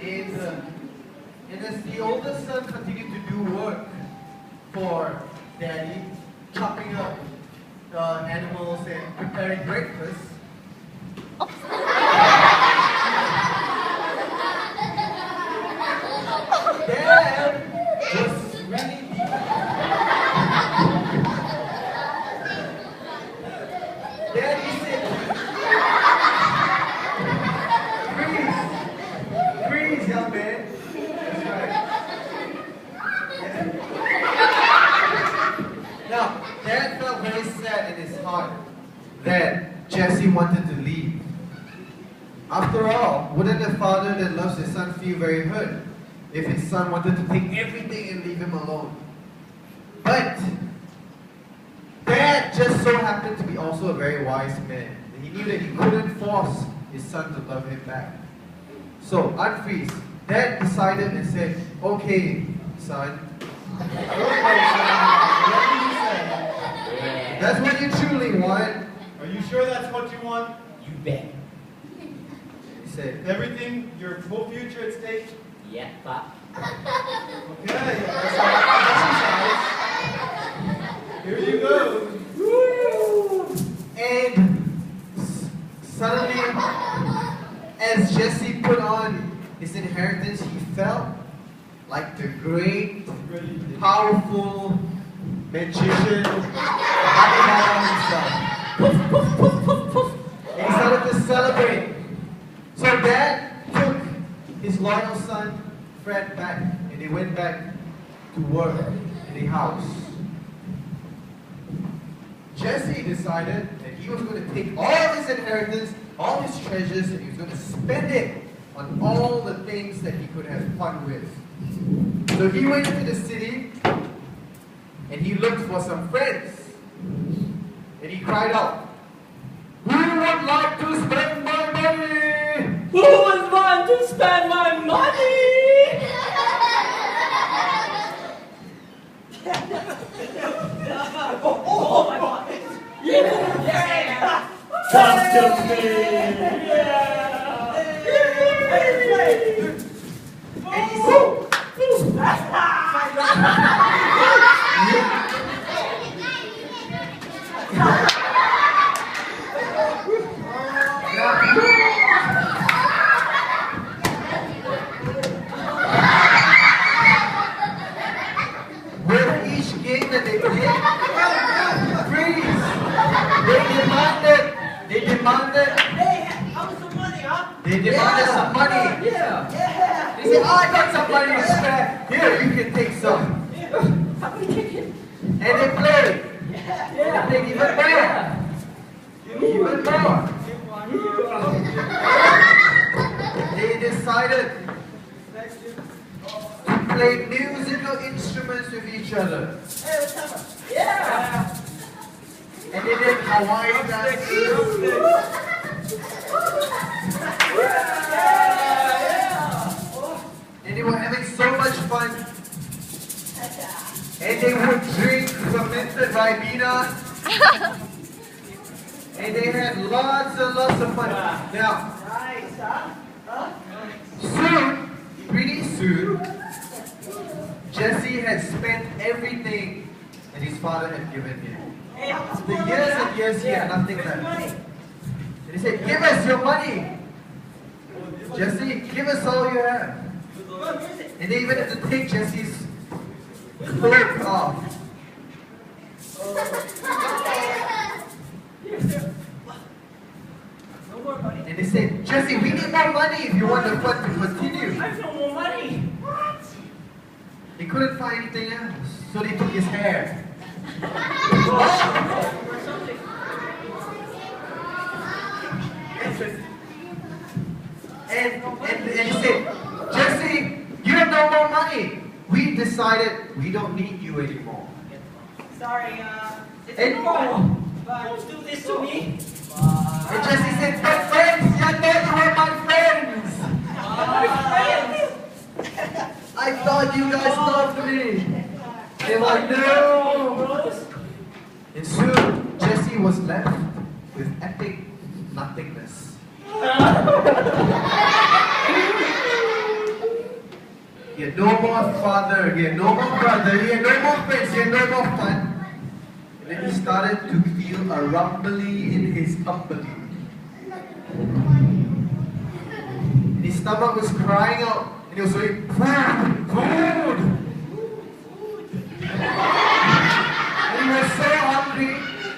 And as the oldest son continued to do work for Daddy, chopping up animals and preparing breakfast, Dad was really Daddy said, freeze, young man. That's right. Now, Dad felt very sad in his heart that Jesse wanted to leave. After all, wouldn't a father that loves his son feel very hurt if his son wanted to take everything and leave him alone? But Dad just so happened to be also a very wise man. He knew that he couldn't force his son to love him back. So, unfreeze. Dad decided and said, okay, son. That's what you truly want. Are you sure that's what you want? You bet. He said, everything, your whole future at stake? Yeah, Pop. Okay, that's exercise. Here you go. woo! And suddenly, as Jesse put on his inheritance, he felt like the great, powerful magician himself. Poof, poof, poof, poof, poof. And he started to celebrate. So Dad took his loyal son, Fred, back, and they went back to work in the house. Jesse decided that he was going to take all his inheritance, all his treasures, and he was going to spend it on all the things that he could have fun with. So he went to the city and he looked for some friends. And he cried out, "Who would like to spend my money? Who would want to spend my money? Oh my God! Yeah! Come to me! Yeah! And he said, with each game that they played, freeze! They demanded. Hey, how was some money, huh? They demanded some money. Yeah. They said, "Oh, I got some money to spare. Here, you can take some." How many tickets? And they played. Yeah. They played even more. Even more. They decided to play musical instruments with each other. Hey, what's up? Yeah. And they did Hawaiian dances. And they were having so much fun. And they would drink fermented Ribena. And they had lots and lots of fun. Now, Nice, huh? soon, pretty soon, Jesse had spent everything that his father had given him. Hey, how much The more years money, and years he had nothing Where's the left. money? And he said, "Give us your money. Jesse, give us all you have." Look, here's it. And they even had to take Jesse's cloak off. No more money. And they said, "Jesse, we need more money if you want the fun to continue." I have no more money. What? They couldn't find anything else, so they took his hair. Or something. And he said, "Jesse, you have no more money. We decided we don't need you anymore." Sorry, it's And- wrong. Don't do this to me. And Jesse said, "My friends, I thought you were my friends. My friends. I thought you guys loved me." They were like, "No." And soon, Jesse was left with epic nothingness. had no more father, he had no more brother, he had no more friends, he had no more fun. And then he started to feel a rumbling in his tummy. And his stomach was crying out, and he was saying, food, food! And he was so hungry,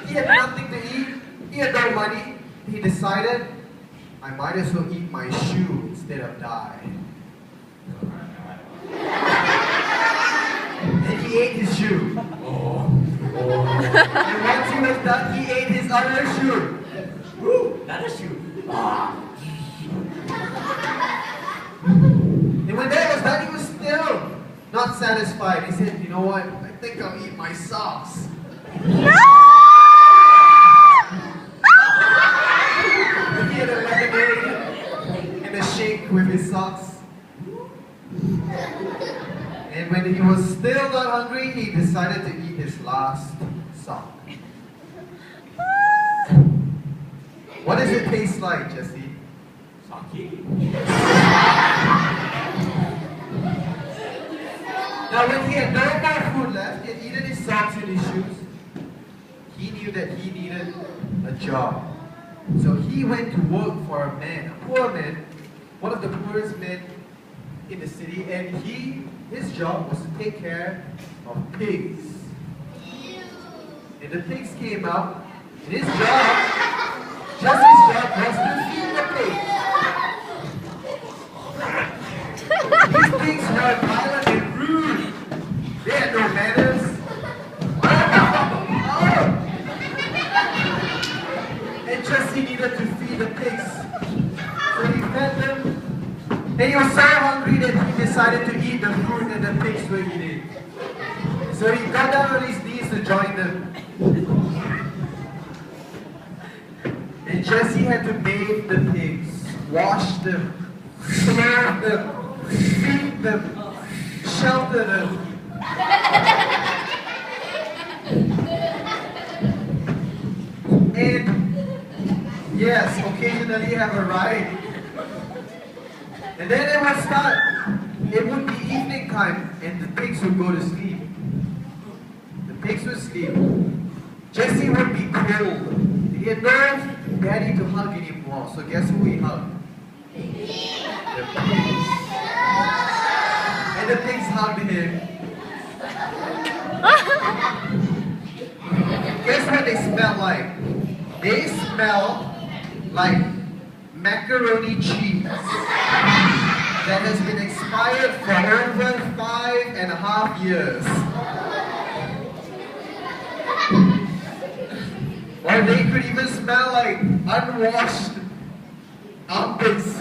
he had nothing to eat, he had no money. He decided, I might as well eat my shoe instead of die. And he ate his shoe. And once he was done, he ate his other shoe. Woo, another shoe. And when that was done, he was still not satisfied. He said, you know what? I think I'll eat my socks. He had a lemonade and a shake with his socks. And when he was still not hungry, he decided to eat his last sock. What does it taste like, Jesse? Sake. Now when he had no more food left, he had eaten his socks and his shoes, he knew that he needed a job. So he went to work for a man, a poor man, one of the poorest men in the city, and his job was to take care of pigs. And the pigs came out, and his job, Jesse's job, was to feed the pigs. These pigs were violent and rude. They had no manners. And Jesse needed to feed the pigs. So he fed them. And he was so hungry that he decided to eat the fruit that the pigs were eating. So he got down on his knees to join them. And Jesse had to bathe the pigs, wash them, clothe them, feed them, shelter them. And yes, occasionally have a ride. And then it would start. It would be evening time and the pigs would go to sleep. The pigs would sleep. Jesse would be cold. He had no daddy to hug anymore. So guess who he hugged? The pigs. And the pigs hugged him. Guess what they smell like? They smell like macaroni cheese that has been expired for over 5.5 years. Or they could even smell like unwashed armpits,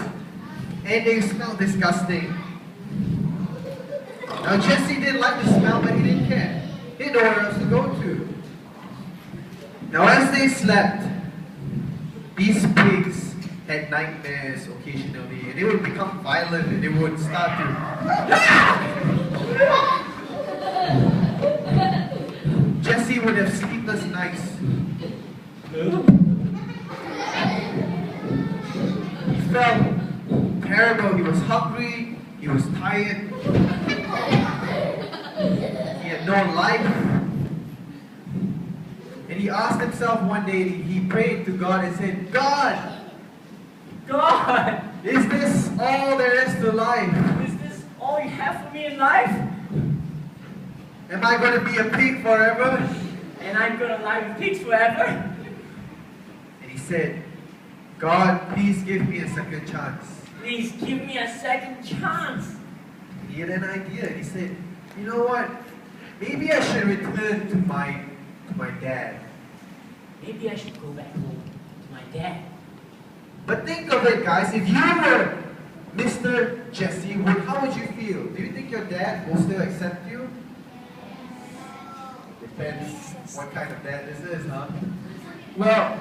and they smell disgusting. Now Jesse didn't like the smell, but he didn't care. He had nowhere else to go to. Now as they slept, these pigs had nightmares occasionally, and they would become violent, and they would start to Jesse would have sleepless nights. He felt terrible. He was hungry, he was tired, he had no life. And he asked himself one day, he prayed to God and said, God, is this all there is to life? Is this all you have for me in life? Am I going to be a pig forever? And I'm gonna lie with pigs forever? And he said, God, please give me a second chance. Please give me a second chance. And he had an idea, and he said, you know what? Maybe I should return to my dad. Maybe I should go back home to my dad. But think of it, guys. If you were Mr. Jesse, how would you feel? Do you think your dad will still accept you? Depends what kind of dad this is, huh? Well,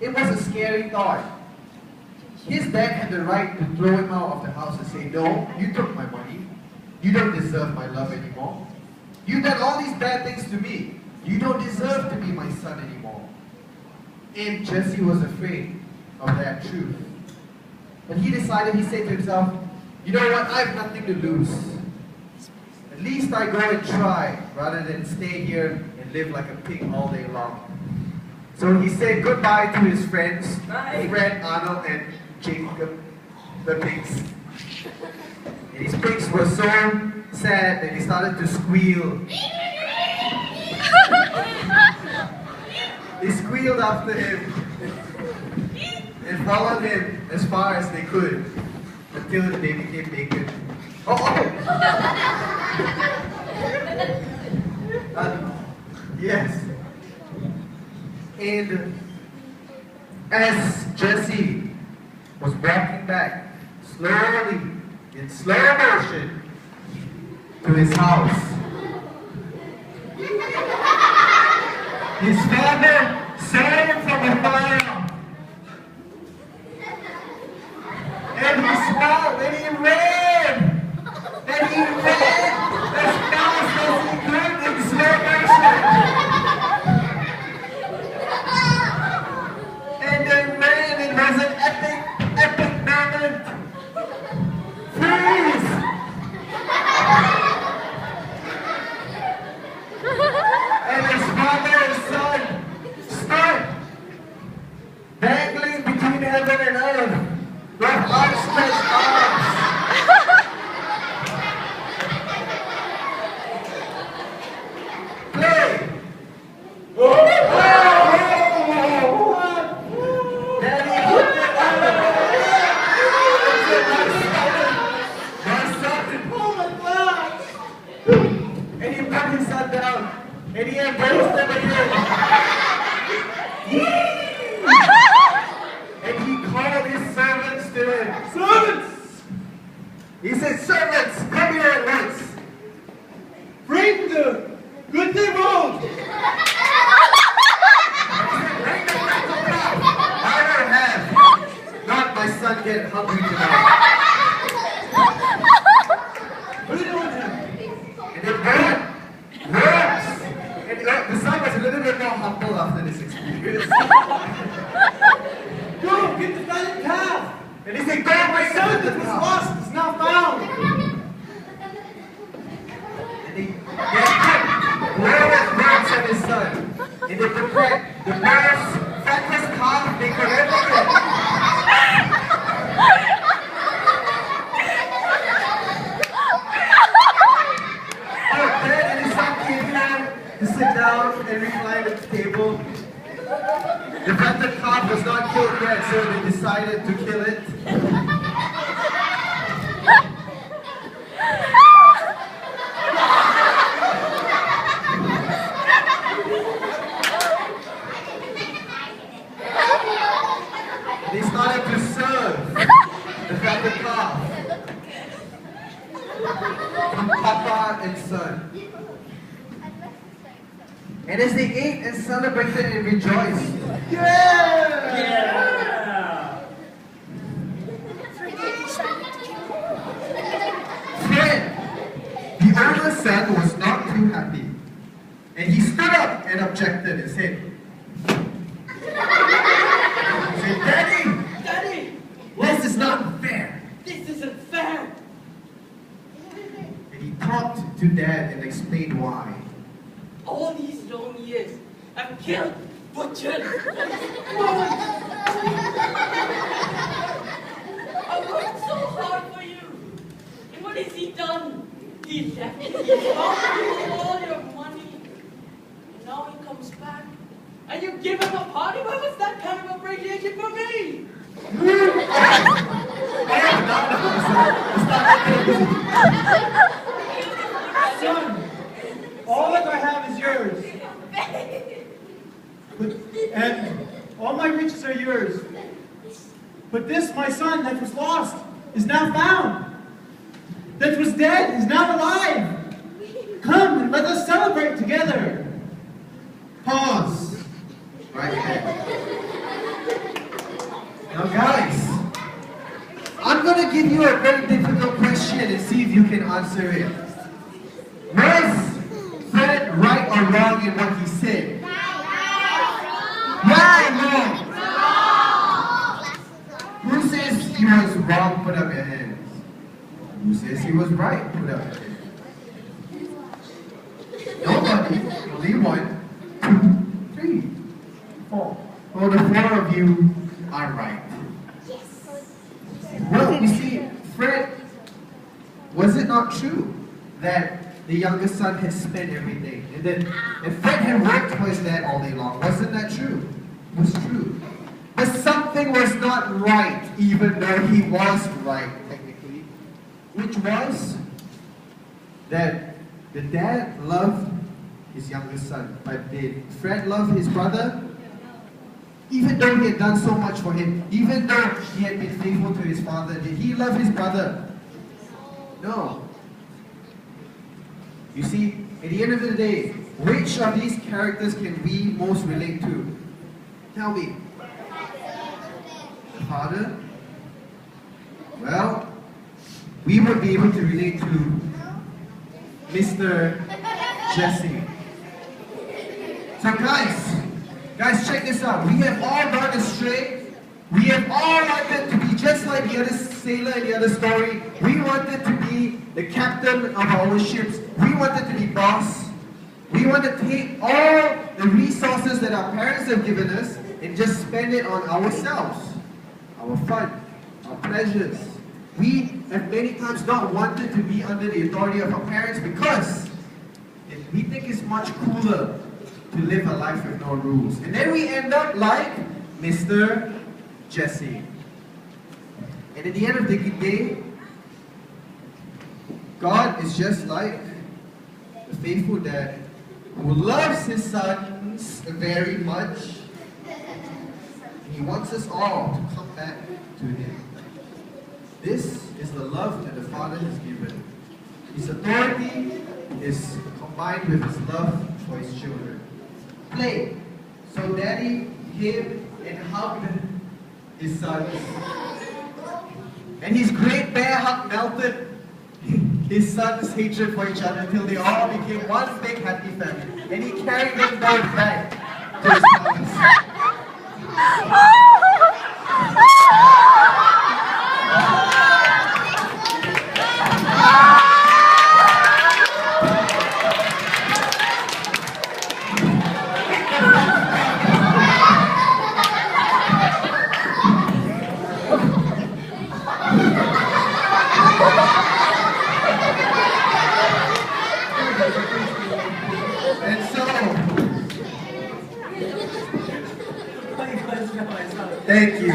it was a scary thought. His dad had the right to throw him out of the house and say, no, you took my money. You don't deserve my love anymore. You've done all these bad things to me. You don't deserve to be my son anymore. And Jesse was afraid of that truth. But he decided, he said to himself, you know what, I have nothing to lose. At least I go and try, rather than stay here and live like a pig all day long. So he said goodbye to his friends, Bye. Fred, Arnold, and Jacob, the pigs. And his pigs were so sad that they started to squeal. They squealed after him and followed him as far as they could until they became naked. Yes. And as Jesse was walking back slowly, in slow motion, to his house, his father saw him from afar. And he smiled, and he ran! And he ran as fast as he could in slow motion! And then ran, it was an epic moment! Freeze! And his father and son stood dangling between heaven and earth with outstretched arms. Play! Daddy, hold it up! My son! Oh my God! And he put his son down, and he embraced him again. And he called his servants to him. Servants! He said, servants, come here at once. Bring the good thing road. He said, bring the crackle cow. I will have. Not my son get hungry tonight. What are you doing here? And it works. And the son was a little bit more humble after this experience. Go, get the fatted calf. And he said, go My bring son the that was cow. lost is now found. And they wore his words of his son. And they prepared the most fattest calf they could ever get. Oh, Dad and his son came here to sit down and recline at the table. The fatted calf was not killed yet, so they decided to kill it. They started to serve the fatted calf from Papa and son. And as they ate and celebrated and rejoiced, Fred, the older son, was not too happy. And he stood up and objected and said, Daddy, this is not fair. This isn't fair. And he talked to Dad and explained why. All these long years, I've killed, butchered, I worked so hard for you. And what has he done? He left me. He robbed you of all your money. And now he comes back. And you give him a party? What was that kind of appreciation for me? Son, all that I have is yours. And all my riches are yours. But this, my son, that was lost, is now found. That was dead is now alive. Come and let us celebrate together. Pause. Right there. Now guys, I'm going to give you a very difficult question and see if you can answer it. Was Fred right or wrong in what he said? Right or wrong? Who says he was wrong? Put up your hands. Who says he was right? Put up your hand. Nobody. Only 1, 2, 3, 4. Well, the 4 of you are right. Well, you see, Fred, was it not true that the youngest son had spent everything? And Fred had worked for his dad all day long. Wasn't that true? It was true. But something was not right, even though he was right, technically. Which was that the dad loved his youngest son. But did Fred love his brother? Even though he had done so much for him, even though he had been faithful to his father, did he love his brother? No. You see, at the end of the day, which of these characters can we most relate to? Tell me. The father? Well, we would be able to relate to Mr. Jesse. So guys, check this out. We have all gone astray. We have all wanted to be just like the other sailor in the other story. We wanted to be the captain of our ships. We wanted to be boss. We want to take all the resources that our parents have given us and just spend it on ourselves, our fun, our pleasures. We have many times not wanted to be under the authority of our parents because we think it's much cooler to live a life with no rules. And then we end up like Mr. Jesse. And at the end of the day, God is just like the faithful dad who loves his sons very much. He wants us all to come back to him. This is the love that the Father has given. His authority is combined with his love for his children. Play. So Daddy came and hugged his sons. And his great bear hug melted his sons' hatred for each other until they all became one big happy family. And he carried them both back to his palace. And so, thank you.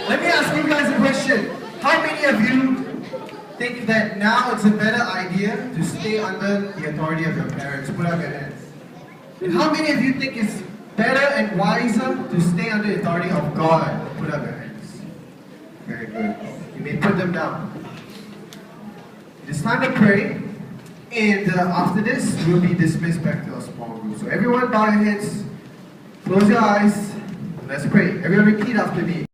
Let me ask you guys a question. How many of you think that now it's a better idea to stay under the authority of your parents? Put up your hands. And how many of you think it's better and wiser to stay under the authority of God? Put up your hands. Very good. You may put them down. It's time to pray. And after this, we'll be dismissed back to our small group. So everyone bow your heads, close your eyes, let's pray. Everyone repeat after me.